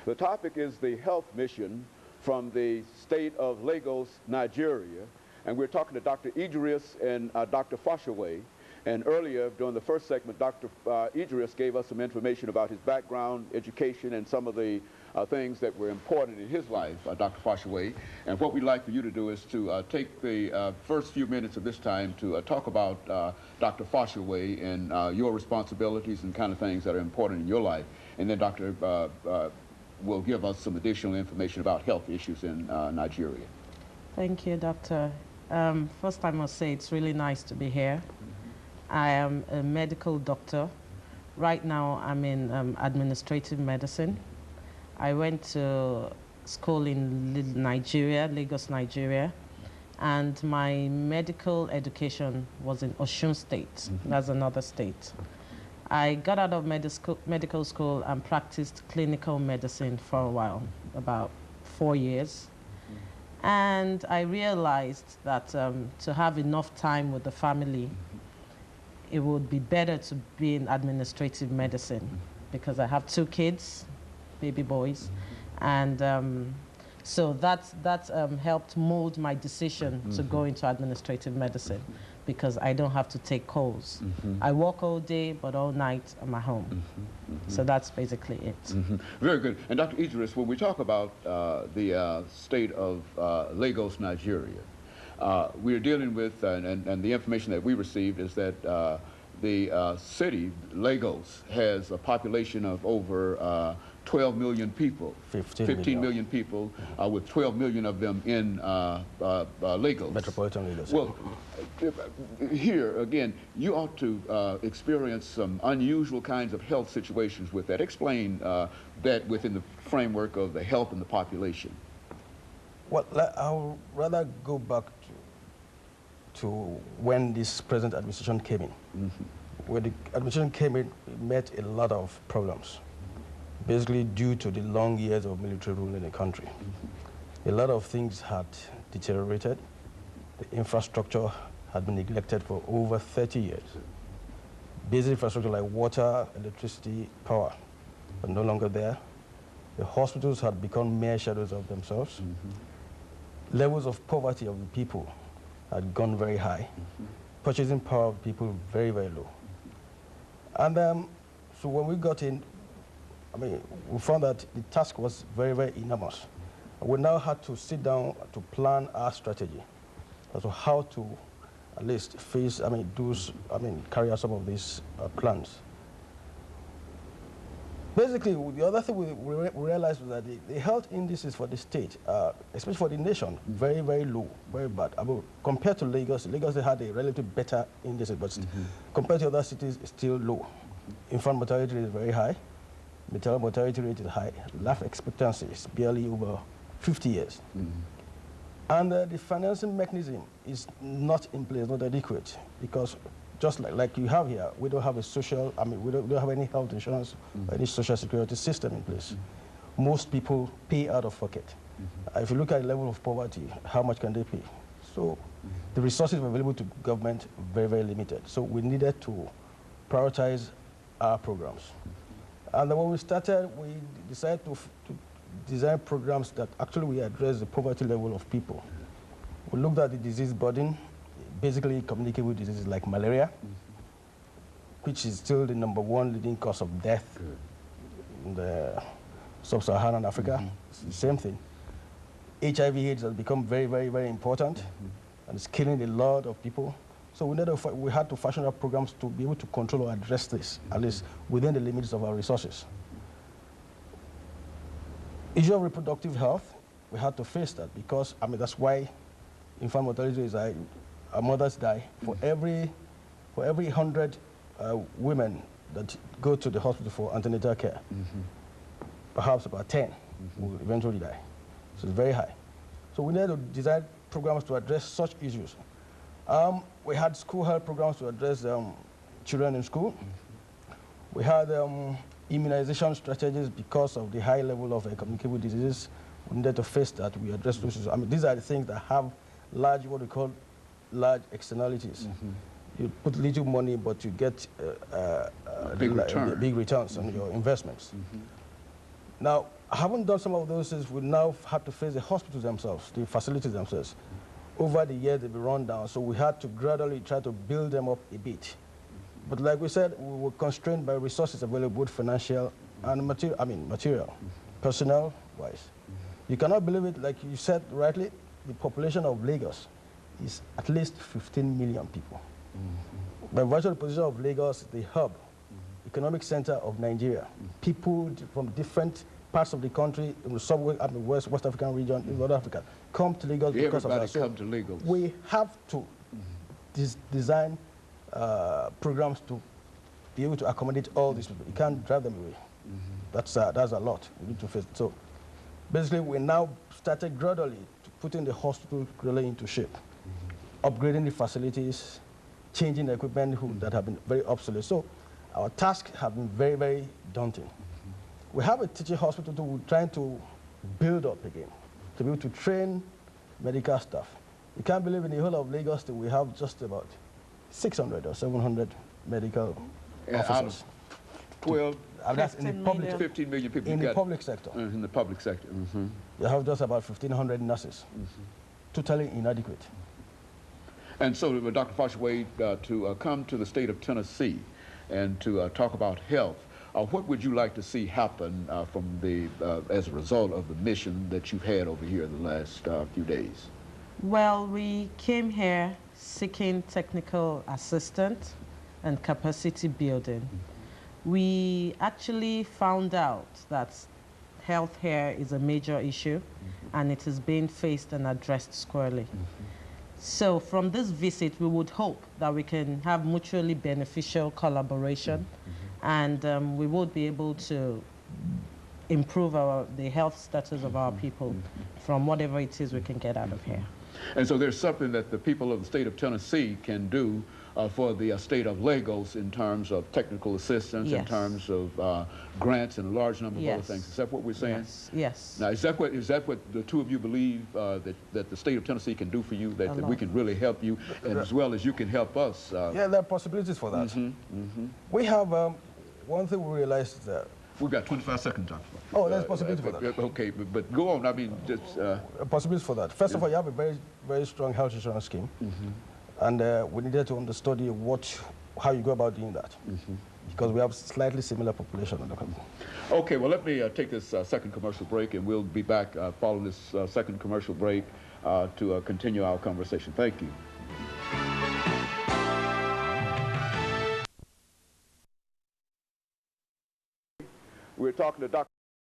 The topic is the health mission from the state of Lagos, Nigeria. And we're talking to Dr. Idris and Dr. Foshaway. And earlier, during the first segment, Dr. Idris gave us some information about his background, education, and some of the things that were important in his life, Dr. Foshaway. And what we'd like for you to do is to take the first few minutes of this time to talk about Dr. Foshaway and your responsibilities and kind of things that are important in your life. And then Dr. will give us some additional information about health issues in Nigeria. Thank you, Doctor. First, I must say it's really nice to be here. I am a medical doctor. Right now, I'm in administrative medicine. I went to school in Nigeria, Lagos, Nigeria, and my medical education was in Osun State. That's another state. I got out of medical school and practiced clinical medicine for a while, about 4 years. And I realized that to have enough time with the family, it would be better to be in administrative medicine because I have 2 kids, baby boys. And so that helped mold my decision to go into administrative medicine because I don't have to take calls. I work all day, but all night I'm at home. So that's basically it. Very good. And Dr. Idris, when we talk about the state of Lagos, Nigeria, we're dealing with, and the information that we received is that the city, Lagos, has a population of over 12 million people, 15 million people, with 12 million of them in Lagos. Metropolitan Lagos. Well, here, again, you ought to experience some unusual kinds of health situations with that. Explain that within the framework of the health and the population. Well, I'll rather go back to when this present administration came in. When the administration came in, it met a lot of problems, basically due to the long years of military rule in the country. A lot of things had deteriorated. The infrastructure had been neglected for over 30 years. Basic infrastructure like water, electricity, power were no longer there. The hospitals had become mere shadows of themselves. Levels of poverty of the people had gone very high. Purchasing power of people very, very low. And so when we got in, I mean, we found that the task was very, very enormous. We now had to sit down to plan our strategy as to how to at least face, carry out some of these plans. Basically, the other thing we realized was that the health indices for the state, especially for the nation, very, very low, very bad. I mean, compared to Lagos, they had a relatively better index, but compared to other cities, it's still low. Infant mortality rate is very high. Maternal mortality rate is high. Life expectancy is barely over 50 years. And the financing mechanism is not in place, not adequate, because just like you have here, we don't have a social, we don't have any health insurance or any social security system in place. Most people pay out of pocket. If you look at the level of poverty, how much can they pay? So the resources available to government very, very limited. So we needed to prioritize our programs. And then when we started, we decided to design programs that actually will address the poverty level of people. We looked at the disease burden, basically communicable diseases like malaria, which is still the #1 leading cause of death in the sub-Saharan Africa. It's the same thing. HIV/AIDS has become very, very, very important, and it's killing a lot of people. So we had to fashion our programs to be able to control or address this, at least within the limits of our resources. Issue of reproductive health, we had to face that because, that's why infant mortality is high. Our mothers die. For every 100 women that go to the hospital for antenatal care, perhaps about 10 will eventually die. So it's very high. So we need to design programs to address such issues. We had school health programs to address children in school. We had immunization strategies because of the high level of communicable diseases. We needed to face that. We address those issues. These are the things that have large, what we call large externalities. You put little money, but you get big returns on your investments. Now, having done some of those things, we now have to face the hospitals themselves, the facilities themselves. Over the years, they've been run down, so we had to gradually try to build them up a bit. But like we said, we were constrained by resources available, both financial and material, personnel-wise. You cannot believe it, like you said rightly, the population of Lagos is at least 15 million people. By virtue of the position of Lagos, the hub, economic center of Nigeria, people from different parts of the country, in the subway, West African region, in North Africa, come to Lagos because of that. Everybody come to Lagos. We have to design programs to be able to accommodate all these people. You can't drive them away. That's a lot we need to face. So basically, we now started gradually to putting the hospital really into shape, upgrading the facilities, changing the equipment that have been very obsolete. So our tasks have been very, very daunting. We have a teaching hospital we're trying to build up again, to be able to train medical staff. You can't believe in the whole of Lagos that we have just about 600 or 700 medical officers. 12, that's in the public, 15 million people. in the public sector. In the public sector. You have just about 1,500 nurses, totally inadequate. And so, Dr. Foshaway, to come to the state of Tennessee and to talk about health, what would you like to see happen from as a result of the mission that you've had over here in the last few days? Well, we came here seeking technical assistance and capacity building. We actually found out that health here is a major issue, and it is being faced and addressed squarely. So from this visit, we would hope that we can have mutually beneficial collaboration, and we would be able to improve the health status of our people from whatever it is we can get out of here. And so there's something that the people of the state of Tennessee can do for the state of Lagos in terms of technical assistance, in terms of grants and a large number of other things. Is that what we're saying? Yes. Now, is that what the two of you believe that the state of Tennessee can do for you, that we can really help you, and as well as you can help us? Yeah, there are possibilities for that. We have one thing we realized that we've got 25 seconds, Dr. Oh, there's possibility for that. Okay, but go on. I mean, just possibilities for that. First of all, you have a very, very strong health insurance scheme, and we needed to understudy how you go about doing that, because we have slightly similar population in the country. Okay, well, let me take this second commercial break, and we'll be back following this second commercial break to continue our conversation. Thank you. We're talking to Dr.